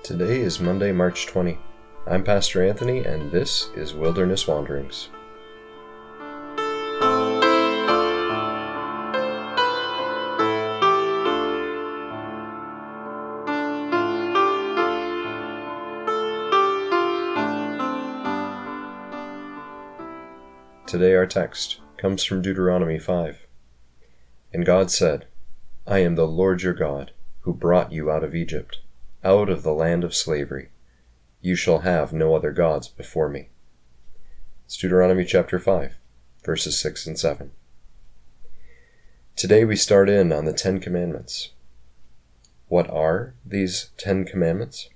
Today is Monday, March 20. I'm Pastor Anthony, and this is Wilderness Wanderings. Today our text comes from Deuteronomy 5. And God said, I am the Lord your God, who brought you out of Egypt, out of the land of slavery. You shall have no other gods before me. It's Deuteronomy chapter 5, verses 6 and 7. Today we start in on the 10 Commandments. What are these 10 Commandments?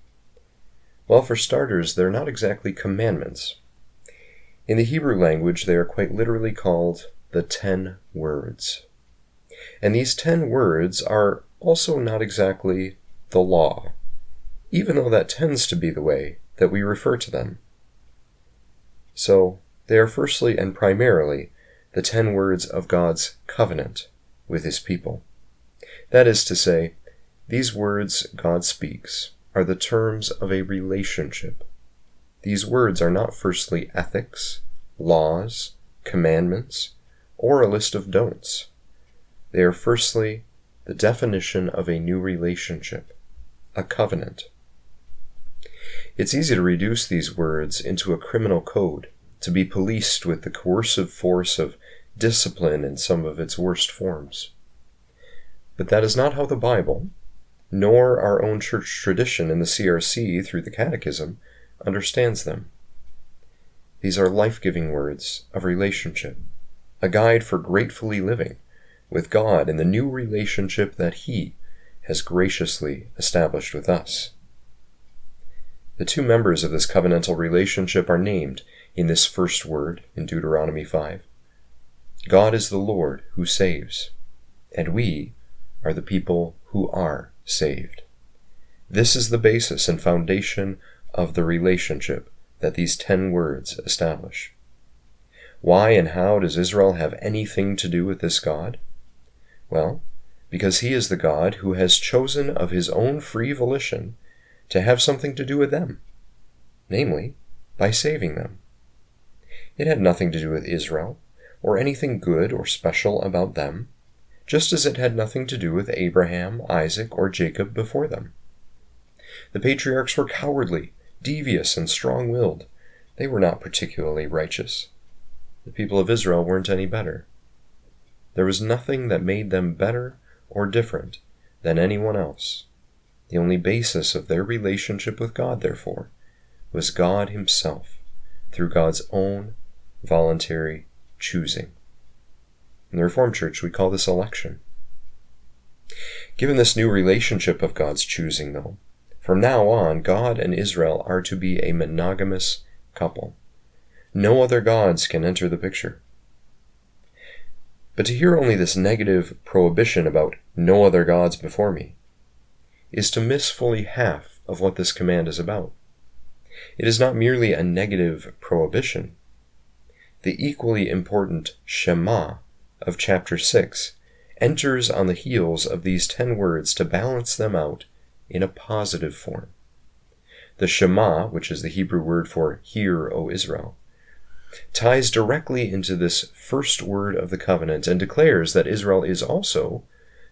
Well, for starters, they're not exactly commandments. In the Hebrew language, they are quite literally called the 10 words. And these 10 words are also not exactly the law, even though that tends to be the way that we refer to them. So, they are firstly and primarily the 10 words of God's covenant with His people. That is to say, these words God speaks are the terms of a relationship. These words are not firstly ethics, laws, commandments, or a list of don'ts. They are firstly the definition of a new relationship, a covenant. It's easy to reduce these words into a criminal code, to be policed with the coercive force of discipline in some of its worst forms. But that is not how the Bible, nor our own church tradition in the CRC through the Catechism, understands them. These are life-giving words of relationship, a guide for gratefully living with God in the new relationship that He has graciously established with us. The two members of this covenantal relationship are named in this first word in Deuteronomy 5. God is the Lord who saves, and we are the people who are saved. This is the basis and foundation of the relationship that these 10 words establish. Why and how does Israel have anything to do with this God? Well, because He is the God who has chosen of His own free volition to have something to do with them, namely, by saving them. It had nothing to do with Israel, or anything good or special about them, just as it had nothing to do with Abraham, Isaac, or Jacob before them. The patriarchs were cowardly, devious, and strong-willed. They were not particularly righteous. The people of Israel weren't any better. There was nothing that made them better or different than anyone else. The only basis of their relationship with God, therefore, was God Himself, through God's own voluntary choosing. In the Reformed Church, we call this election. Given this new relationship of God's choosing, though, from now on, God and Israel are to be a monogamous couple. No other gods can enter the picture. But to hear only this negative prohibition about no other gods before me is to miss fully half of what this command is about. It is not merely a negative prohibition. The equally important Shema of chapter 6 enters on the heels of these 10 words to balance them out in a positive form. The Shema, which is the Hebrew word for "Hear, O Israel," ties directly into this first word of the covenant and declares that Israel is also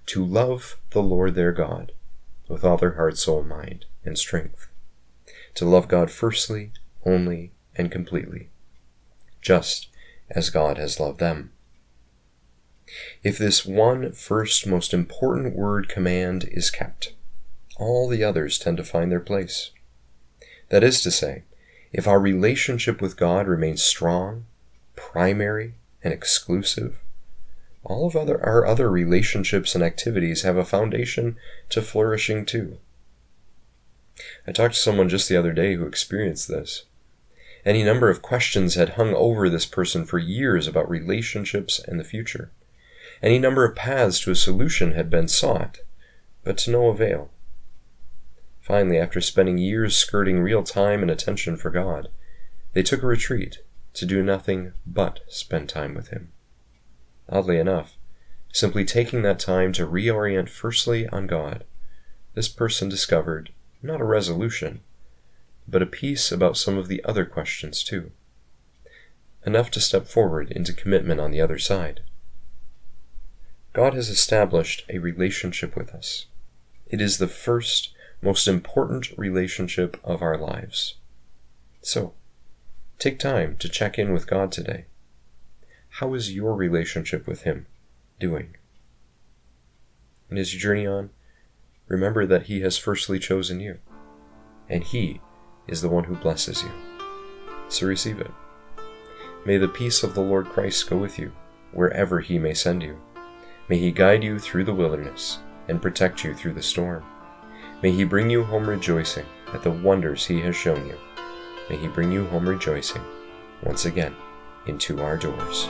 to love the Lord their God with all their heart, soul, mind, and strength. To love God firstly, only, and completely, just as God has loved them. If this one first most important word command is kept, all the others tend to find their place. That is to say, if our relationship with God remains strong, primary, and exclusive, all of our other relationships and activities have a foundation to flourishing too. I talked to someone just the other day who experienced this. Any number of questions had hung over this person for years about relationships and the future. Any number of paths to a solution had been sought, but to no avail. Finally, after spending years skirting real time and attention for God, they took a retreat to do nothing but spend time with Him. Oddly enough, simply taking that time to reorient firstly on God, this person discovered not a resolution, but a peace about some of the other questions too. Enough to step forward into commitment on the other side. God has established a relationship with us. It is the first, most important relationship of our lives. So, take time to check in with God today. How is your relationship with Him doing? And as you journey on, remember that He has firstly chosen you, and He is the one who blesses you. So receive it. May the peace of the Lord Christ go with you, wherever He may send you. May He guide you through the wilderness and protect you through the storm. May He bring you home rejoicing at the wonders He has shown you. May He bring you home rejoicing once again into our doors.